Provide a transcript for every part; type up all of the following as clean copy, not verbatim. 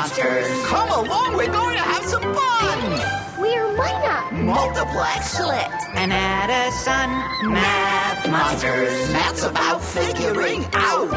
monsters. Come along, we're going to have some fun. We're Mina. Multiplex. Split and add a son. Math monsters. Math's about figuring out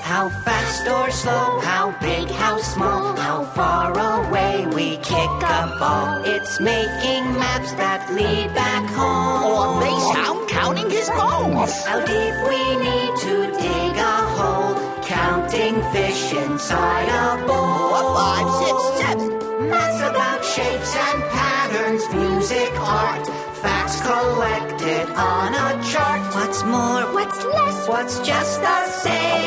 How fast or slow, how big, how small, how far away we kick a ball. It's making maps that lead back home. or base how counting his bones. How deep we need to dig a hole, counting fish inside a bowl. 4, 5, 6, 7. Math's about shapes and patterns, music, art, facts collected on a chart. What's more, What's less? what's just the same?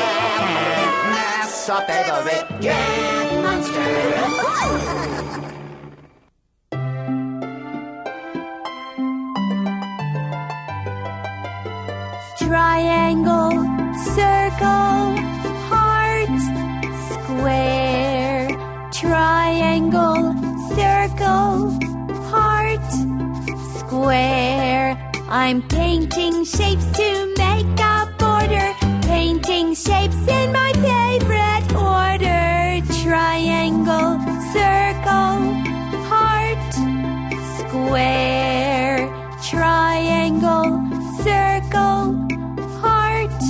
Math's our favorite game. Monsters. Triangle, circle, heart, square. Triangle, circle, heart, square. I'm painting shapes to make a border. Painting shapes in my favorite order. Triangle, circle, heart, square. Triangle, circle, heart,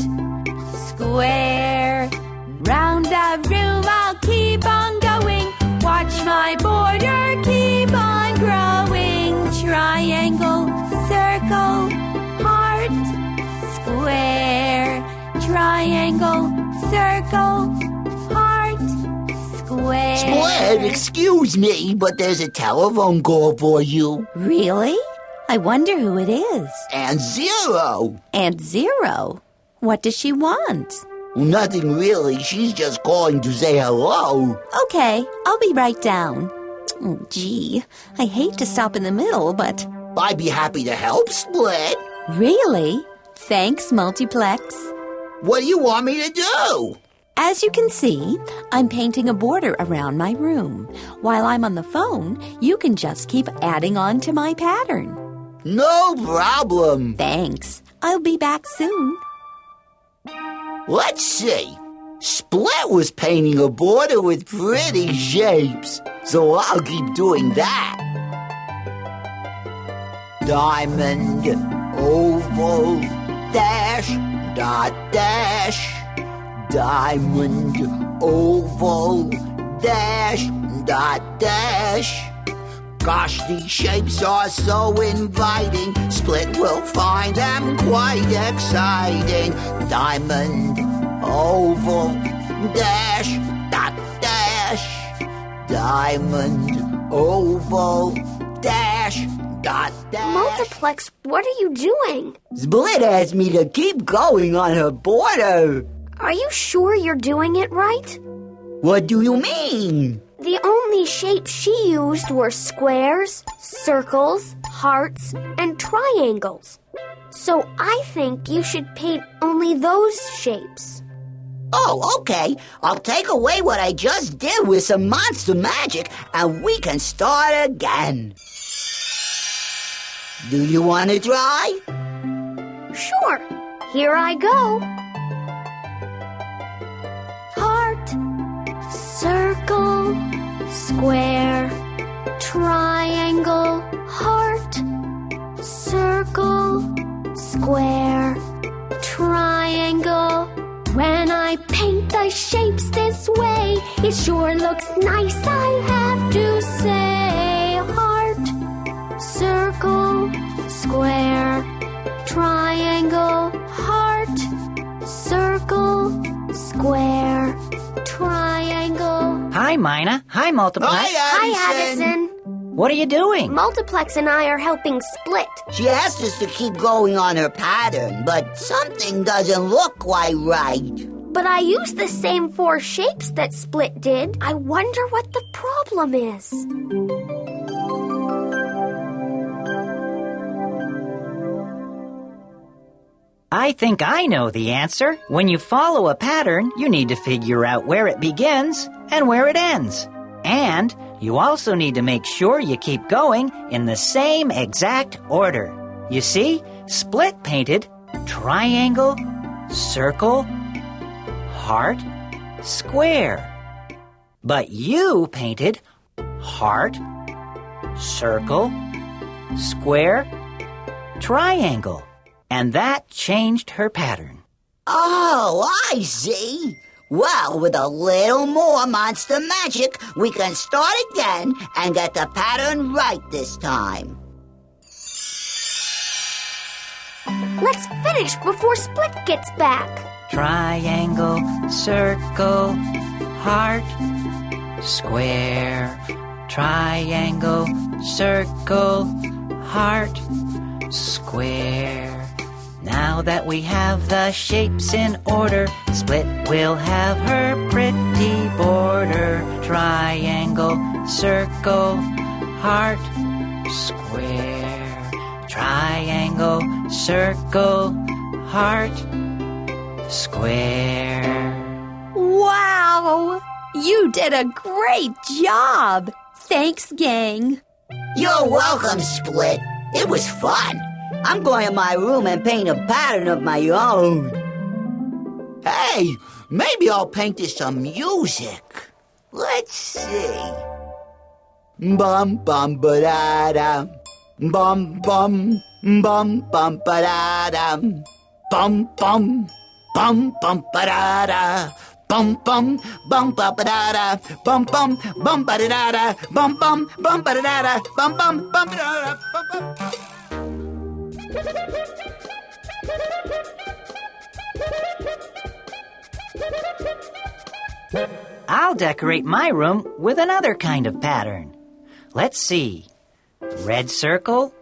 square. Round the room I'll keep on going. Watch my border keep on growing. Triangle, circle, heart, square. Triangle, circle, heart, square. Split, excuse me, but there's a telephone call for you. Really? I wonder who it is. And 0. Aunt Zero. What does she want? Nothing really. She's just calling to say hello. Okay, I'll be right down. Oh, gee, I hate to stop in the middle, but... I'd be happy to help, Split. Really? Thanks, Multiplex. What do you want me to do? As you can see, I'm painting a border around my room. While I'm on the phone, you can just keep adding on to my pattern. No problem. Thanks. I'll be back soon. Let's see. Split was painting a border with pretty shapes, so I'll keep doing that. Diamond, oval, dash, dot, dash. Diamond, oval, dash, dot, dash. Gosh, these shapes are so inviting. Split will find them quite exciting. Diamond, oval, dash, dot, dash. Diamond, oval, dash, dot, dash. Multiplex, what are you doing? Split asked me to keep going on her border. Are you sure you're doing it right? What do you mean? The only shapes she used were squares, circles, hearts, and triangles. So I think you should paint only those shapes. Oh, okay. I'll take away what I just did with some monster magic, and we can start again. Do you want to try? Sure. Here I go. Heart, circle, square, triangle, heart, circle, square, triangle. When I paint the shapes this way, it sure looks nice, I have to say. Heart, circle, square, triangle, heart, circle, square, triangle. Hi, Mina. Hi, Multiplex. Hi, Addison. What are you doing? Multiplex and I are helping Split. She asked us to keep going on her pattern, but something doesn't look quite right. But I used the same 4 shapes that Split did. I wonder what the problem is. I think I know the answer. When you follow a pattern, you need to figure out where it begins and where it ends. And you also need to make sure you keep going in the same exact order. You see, Split painted triangle, circle, heart, square. But you painted heart, circle, square, triangle. And that changed her pattern. Oh, I see. Well, with a little more monster magic, we can start again and get the pattern right this time. Let's finish before Split gets back. Triangle, circle, heart, square. Triangle, circle, heart, square. Now that we have the shapes in order, Split will have her pretty border. Triangle, circle, heart, square. Triangle, circle, heart, square. Wow! You did a great job! Thanks, gang. You're welcome, Split. It was fun. I'm going to my room and paint a pattern of my own. Hey, maybe I'll paint to some music. Let's see. Bum bum ba da da. Bum bum bum bum ba da da. Bum bum bum bum ba da da. Bum bum bum ba da da. Bum bum bum ba da da. Bum bum bum ba da da. Bum bum bum ba da da. Bum bum. I'll decorate my room with another kind of pattern. Let's see. Red circle,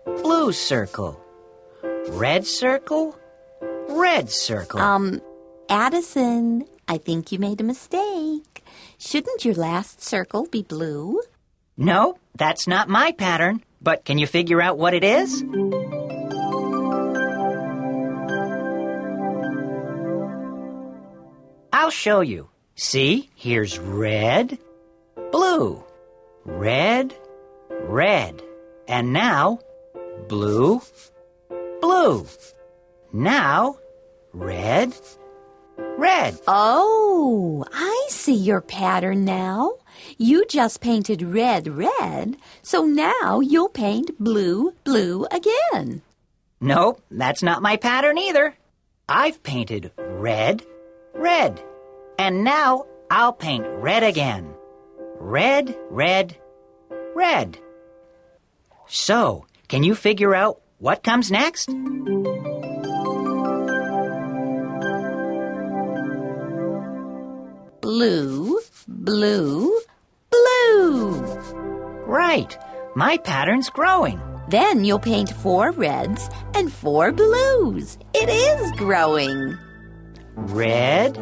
blue circle. Red circle, red circle. Addison, I think you made a mistake. Shouldn't your last circle be blue? No, that's not my pattern. But can you figure out what it is? I'll show you. See, here's red, blue, red, red. And now, blue, blue. Now, red, red. Oh, I see your pattern now. You just painted red, red, so now you'll paint blue, blue again. Nope, that's not my pattern either. I've painted red, red. And now I'll paint red again. Red, red, red. So, can you figure out what comes next? Blue, blue, blue. Right. My pattern's growing. Then you'll paint 4 reds and 4 blues. It is growing. Red,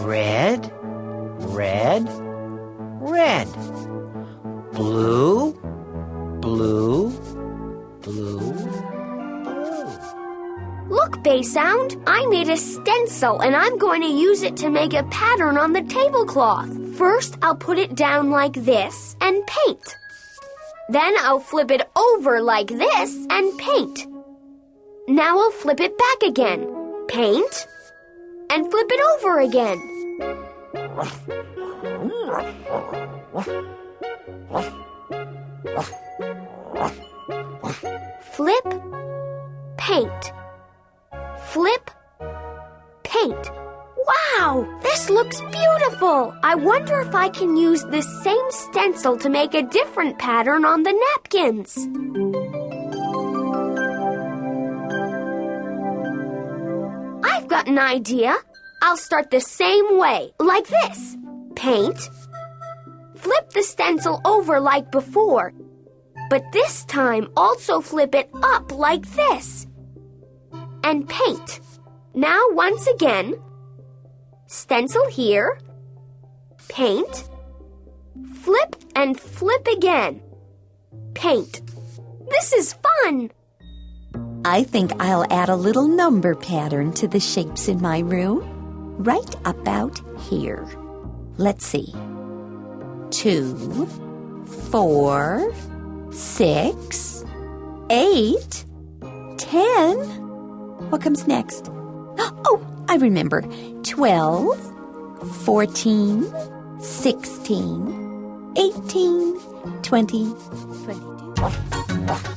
red, red, red. Blue, blue, blue, blue. Look, Baysound, I made a stencil and I'm going to use it to make a pattern on the tablecloth. First, I'll put it down like this and paint. Then I'll flip it over like this and paint. Now I'll flip it back again, paint, and flip it over again. Flip, paint. Flip, paint. Wow, this looks beautiful. I wonder if I can use this same stencil to make a different pattern on the napkins. I've got an idea. I'll start the same way, like this. Paint. Flip the stencil over like before, but this time also flip it up like this. And paint. Now once again, stencil here, paint, flip and flip again, paint. This is fun! I think I'll add a little number pattern to the shapes in my room, right about here. Let's see. 2, 4, 6, 8, 10. What comes next? Oh, I remember. 12, 14, 16, 18, 20, 22.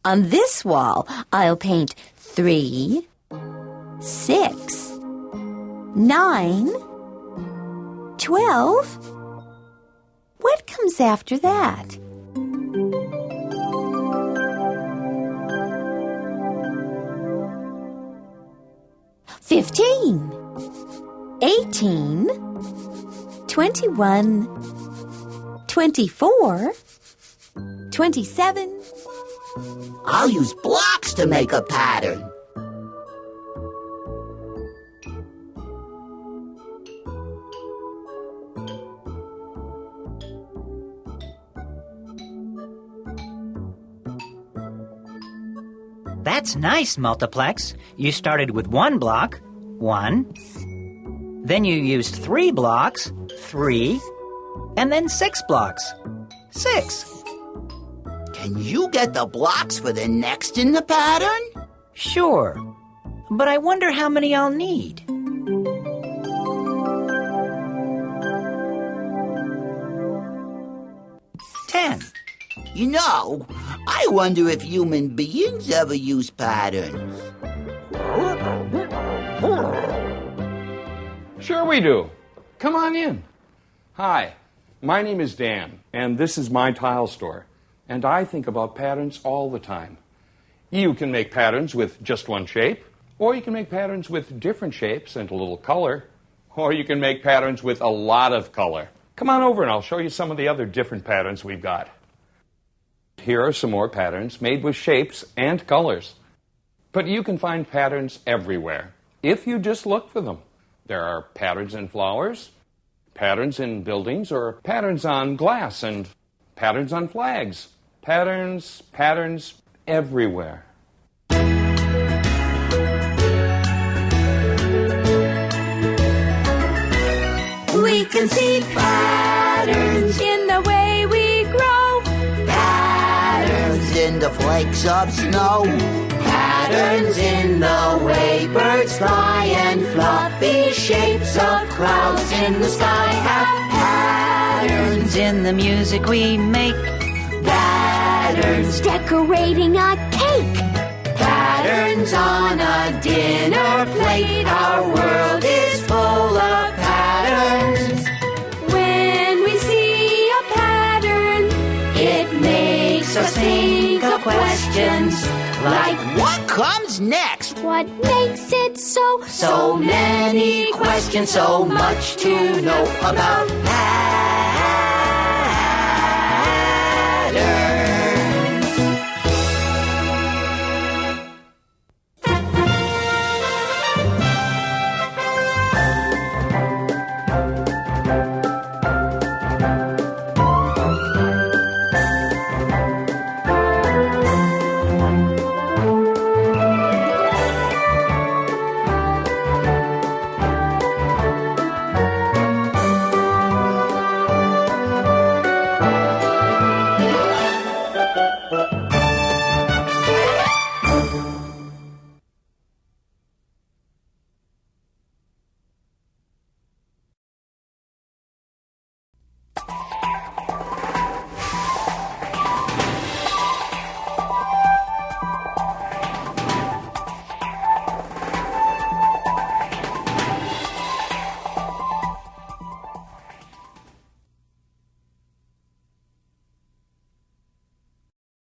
On this wall, I'll paint 3, 6, 9, 12. What comes after that? 15, 18, 21, 24, 27. I'll use blocks to make a pattern. That's nice, Multiplex. You started with 1 block, 1. Then you used 3 blocks, 3. And then 6 blocks, 6. Can you get the blocks for the next in the pattern? Sure, but I wonder how many I'll need. 10. You know, I wonder if human beings ever use patterns. Sure we do. Come on in. Hi, my name is Dan, and this is my tile store. And I think about patterns all the time. You can make patterns with just one shape, or you can make patterns with different shapes and a little color, or you can make patterns with a lot of color. Come on over and I'll show you some of the other different patterns we've got. Here are some more patterns made with shapes and colors. But you can find patterns everywhere, if you just look for them. There are patterns in flowers, patterns in buildings, or patterns on glass, and patterns on flags. Patterns everywhere. We can see patterns in the way we grow, Patterns in the flakes of snow. patterns in the way birds fly, and fluffy shapes of clouds in the sky have patterns. In the music we make, Patterns decorating a cake, patterns on a dinner plate. Our world is full of patterns. When we see a pattern, it makes us think of questions like, What comes next? What makes it so? so many questions, so much to know about